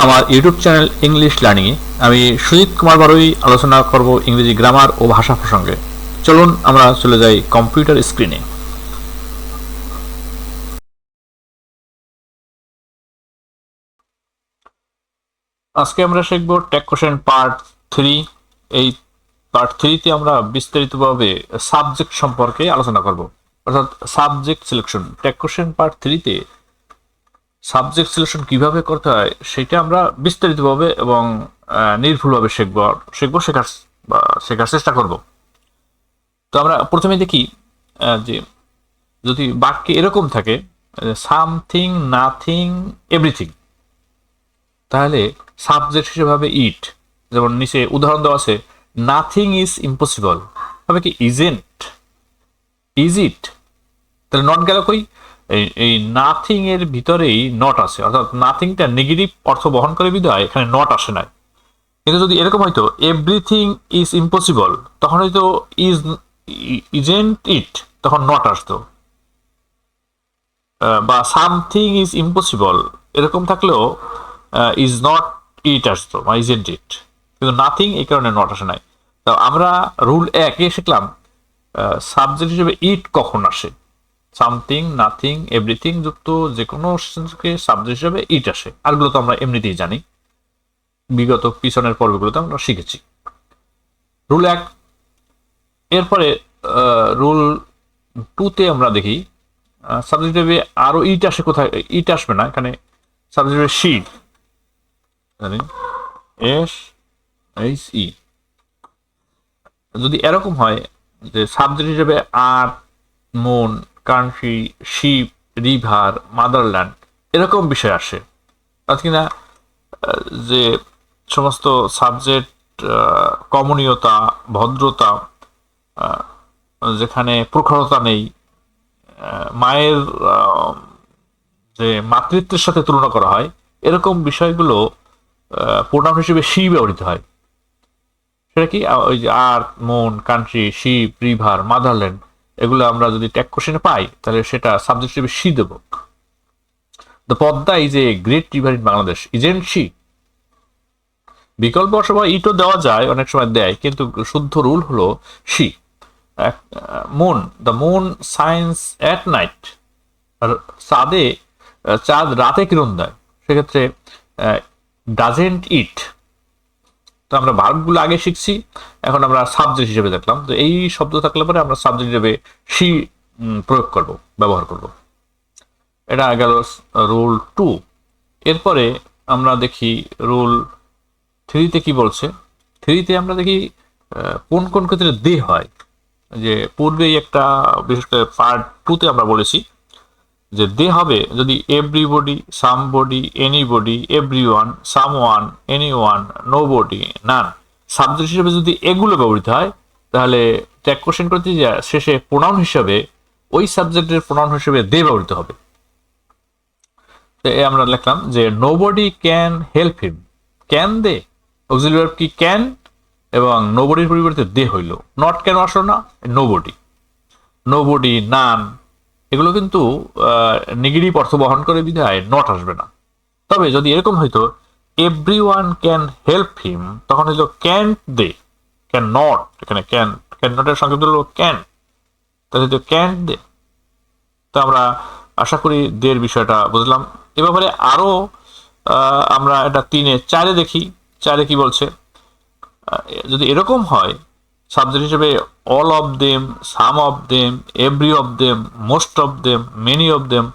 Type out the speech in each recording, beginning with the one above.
আমার YouTube channel English লার্নিংয়ে আমি সুজিত কুমার বারুই আলোচনা করব ইংরেজি গ্রামার ও ভাষা প্রসঙ্গে। চলুন আমরা চলে যাই কম্পিউটার স্ক্রিনে। আজকে আমরা শিখব টেক কোশ্চেন পার্ট 3। এই পার্ট 3তে আমরা বিস্তারিতভাবে সাবজেক্ট সম্পর্কে আলোচনা করব, অর্থাৎ subject selection. Take question part 3তে সাবজেক্ট সিলেকশন কিভাবে করতে হয় সেটা আমরা বিস্তারিতভাবে এবং নির্ভুলভাবে শেখার চেষ্টা করব। তো আমরা প্রথমে দেখি যে যদি বাক্যে এরকম থাকে সামথিং, নাথিং, এভরিথিং, তাহলে সাবজেক্ট হিসেবে হবে ইট। যেমন নিচে উদাহরণ দেওয়া আছে, নাথিং ইজ ইম্পসিবল হবে কি ইজেন্ট, ইজ ইট। তাহলে নট গেল কই? এই নাথিং এর ভিতরেই নট আছে, অর্থাৎ নাথিংটা নেগেটিভ অর্থ বহন করে বিধায় এখানে নট আসে নাই। কিন্তু যদি এরকম হয়তো এভরিথিং ইজ ইম্পসিবল, তখন হয়তো ইজেন্ট ইট, তখন নট আসতো। বা সামথিং ইজ ইম্পসিবল এরকম থাকলেও ইজ নট ইট আসতো বা ইজেন্ট ইট, কিন্তু নাথিং এই কারণে নট আসে নাই। তো আমরা রুল 1 শিখলাম সাবজেক্ট হিসেবে ইট কখন আসে। সামথিং, নাথিং, এভরিথিং যুক্ত যে কোনো সাবজেক্ট হিসেবে ইট আসে। আরগুলো তো আমরা এমনিতেই জানি, বিগত পিছনের পর্বগুলোতে আমরা শিখেছি। রুল 1। এরপরে রুল 2তে আমরা দেখি সাবজেক্ট হিসেবে আরো ইট আসে কোথায়? ইট আসবে না এখানে, সাবজেক্ট হিসেবে শি, জানি এস এইচ ই। যদি এরকম হয় যে সাবজেক্ট হিসেবে art, moon, country, ship, river, motherland এরকম বিষয় আসে, অর্থাৎ কিনা যে সমস্ত সাবজেক্ট কমনীয়তা, ভদ্রতা, যেখানে প্রখরতা নেই, মায়ের যে মাতৃত্বের সাথে তুলনা করা হয়, এরকম বিষয়গুলো প্রোনাউন হিসেবে শি ব্যবহৃত হয়। সেটা কি? ওই যে earth, moon, country, ship, river, motherland এগুলো আমরা যদি ট্যাগ কোশ্চেনে পাই তাহলে সেটা সাবজেক্ট হিসেবে শি দেব। The Padma is a great river in Bangladesh, isn't she. বিকল্প সময় ইটও দেওয়া যায়, অনেক সময় দেয়, কিন্তু শুদ্ধ রুল হলো she. Moon, the moon science at night, চাঁদ রাতে কিরণ দেয়, সেক্ষেত্রে ডাজেন্ট ইট। তো আমরা ভার্বগুলো আগে শিখছি, এখন আমরা সাবজেক্ট হিসেবে দেখলাম। তো এই শব্দ থাকলে পরে আমরা সাবজেক্ট হিসেবে শি প্রয়োগ করব, ব্যবহার করব। এটা গেল রুল 2। এরপরে আমরা দেখি রুল 3তে কি বলছে। 3তে আমরা দেখি কোন কোন ক্ষেত্রে দে হয়। যে পূর্বেই একটা, বিশেষ করে পার্ট 2তে আমরা বলেছি যে দে হবে যদি everybody, somebody, anybody, everyone, someone, anyone, nobody, none. Subject হিসেবে যদি এগুলো ব্যবহৃত হয় তাহলে ট্যাগ কোশ্চেন করতে শেষে প্রোনাউন হিসেবে ওই সাবজেক্টের প্রোনাউন হিসেবে দে ব্যবহৃত হবে। আমরা লিখলাম যে nobody can help him, can they, auxiliary verb কি ক্যান, এবং নোবডির পরিবর্তে দে হইল। নট কেন আসলো না? নোবডি, নোবডি, নান এগুলো কিন্তু নেগেটিভ অর্থ বহন করে বিধায় নট আসবে না। তবে যদি এরকম হইতো এভরিওয়ান ক্যান হেল্প হিম, তখন হইল ক্যান দে, ক্যান নট, এখানে ক্যান নটের সংক্ষেপ হলো ক্যান, তাহলে হইতো ক্যান দে। তো আমরা আশা করি দের বিষয়টা বুঝলাম। এ ব্যাপারে আরো আমরা এটা 4 দেখি। 4 কি বলছে? যদি এরকম হয় সাবজেক্ট হিসেবে all of them, some of them, every of them, most of them, many of them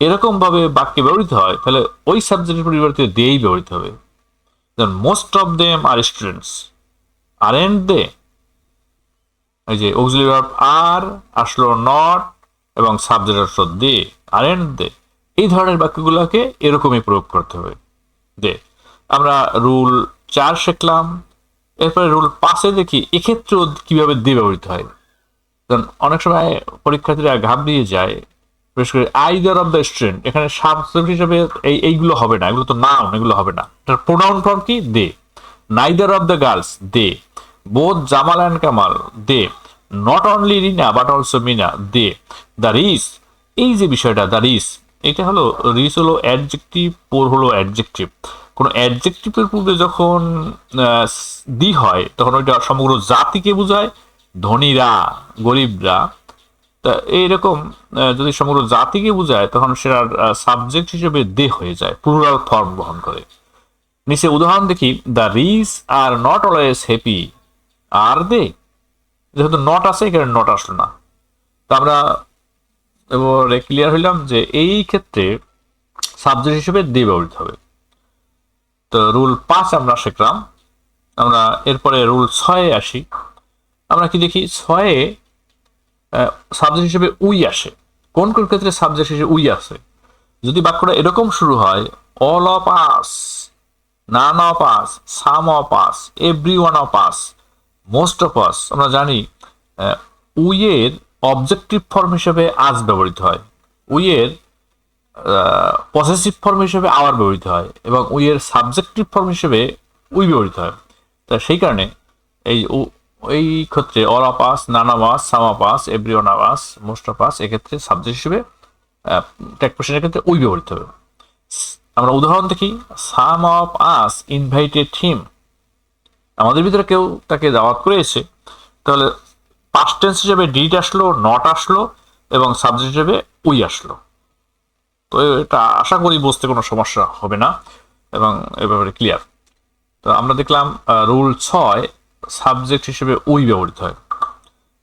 এরকম ভাবে বাক্যে ব্যবহৃত হয়, তাহলে ওই সাবজেক্টের পরিবর্তে দেই ব্যবহৃত হবে। যেমন most of them are students, aren't they. এই যে অক্সিলারি ভার্ব আর আসলো নট এবং সাবজেক্ট আসলো দে, আরেন্ট দে। এই ধরনের বাক্যগুলোকে এরকমই প্রয়োগ করতে হবে, দে। আমরা রুল 4 শিখলাম। এরপরে রুল 5 দেখি এক্ষেত্রেও কিভাবে দে ব্যবহৃত হয়। কারণ অনেক সময় পরীক্ষার্থীরা ঘাবড়িয়ে যায়, বিশেষ করে আইদার অফ দ্য স্টুডেন্ট, এখানে সাবজেক্ট হিসেবে এইগুলো হবে না, এগুলো তো নাউন, এগুলো হবে না। এটার প্রোনাউন ফর্ম কি? They. Neither of the girls, they. Both Jamal and Kamal, they. Not only Rina but also Mina, they. The rich, এই যে বিষয়টা দ্য রিস, এটা হলো রিস হলো অ্যাডজেক্টিভ, পোর হলো অ্যাডজেক্টিভ। কোনো অ্যাডজেক্টিভের পূর্বে যখন দি হয় তখন ওইটা সমগ্র জাতিকে বোঝায়, ধনীরা, গরিবরা। তা এইরকম যদি সমগ্র জাতিকে বোঝায় তখন সেটার সাবজেক্ট হিসেবে দে হয়ে যায়, প্লুরাল ফর্ম বহন করে। নিচে উদাহরণ দেখি, the rich are not always happy are they. যেহেতু নট আছে এখানে নট আসলো না, তো আমরা এবারে ক্লিয়ার হইলাম যে এই ক্ষেত্রে সাবজেক্ট হিসেবে দে ব্যবহৃত হবে। তো রুল 5 আমরা শিখলাম। আমরা এরপরে রুল 6 আসি। আমরা কি দেখি, 6 সাবজেক্ট হিসেবে উই আসে। কোন কোন ক্ষেত্রে সাবজেক্ট হিসেবে উই আসে? যদি বাক্যটা এরকম শুরু হয়, all of us, none of us, some of us, every one of us, most of us, আমরা জানি উইয়ের অবজেক্টিভ ফর্ম হিসেবে আজ ব্যবহৃত হয়, উইয়ের পসেসিভ ফর্ম হিসেবে আওয়ার ব্যবহৃত হয় এবং উইয়ের সাবজেক্টিভ ফর্ম হিসেবে উই ব্যবহৃত হয়। তা সেই কারণে এই ক্ষেত্রে all of us, none of us, some of us, every one of us, most of us এক্ষেত্রে সাবজেক্ট হিসেবে ট্যাগ পোর্শনের ক্ষেত্রে উই ব্যবহৃত হবে। আমরা উদাহরণ দেখি, সাম অফ আস ইনভাইটেড হিম, আমাদের ভিতরে কেউ তাকে দাওয়াত করেছে, তাহলে পাস্ট টেন্স হিসেবে ডিড আসলো, নট আসলো এবং সাবজেক্ট হিসেবে উই আসলো। তো এটা আশা করি বুঝতে কোনো সমস্যা হবে না এবং এ ব্যাপারে ক্লিয়ার। তো আমরা দেখলাম রুল 6 সাবজেক্ট হিসেবে উই ব্যবহৃত হয়।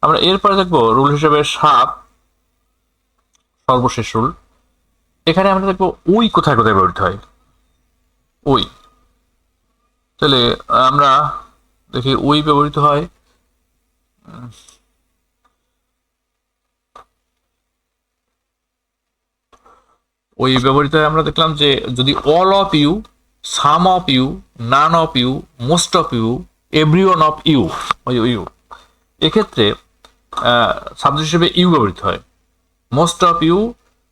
আমরা এরপরে দেখবো রুল হিসেবে 7, সর্বশেষ রুল। এখানে আমরা দেখবো উই কোথায় কোথায় ব্যবহৃত হয়। উই, তাহলে আমরা দেখি উই ব্যবহৃত হয় আমরা দেখলাম যে যদি all of you, some of you, none of you, most of you, every one of you, এক্ষেত্রে সাবজেক্ট হিসেবে ইউ ব্যবহৃত হয়। Most of you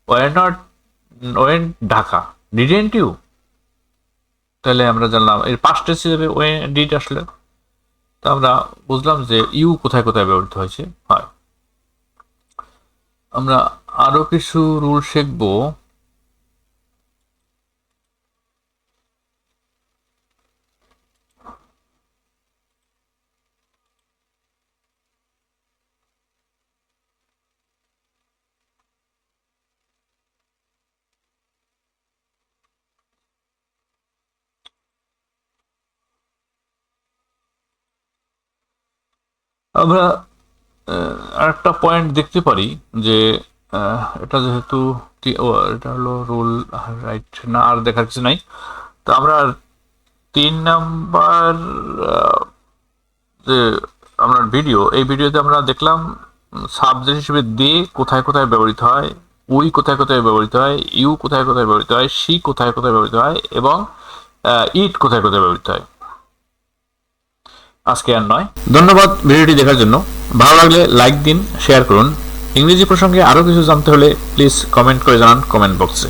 went Dhaka, didn't you, তাহলে আমরা জানলাম এর পাস্ট টেন্স হিসেবে ডিড আসলে। তো আমরা বুঝলাম যে ইউ কোথায় কোথায় ব্যবহৃত হয়েছে হয়। আমরা আরো কিছু রুল শিখবো। আমরা আরেকটা পয়েন্ট দেখতে পারি যে এটা যেহেতু এটা হলো রুল রাইট না, আর দেখার কিছু নাই। তো আমরা 3 নাম্বার যে আমরা এই ভিডিওতে আমরা দেখলাম সাবজেক্ট হিসেবে দে কোথায় কোথায় ব্যবহৃত হয়, উই কোথায় কোথায় ব্যবহৃত হয়, ইউ কোথায় কোথায় ব্যবহৃত হয়, সি কোথায় কোথায় ব্যবহৃত হয় এবং ইট কোথায় কোথায় ব্যবহৃত হয়। আজকে আর নয়। ধন্যবাদ ভিডিওটি দেখার জন্য। ভালো লাগলে লাইক দিন, শেয়ার করুন। ইংরেজি প্রসঙ্গে আরো কিছু জানতে হলে প্লিজ কমেন্ট করে জানান কমেন্ট বক্সে।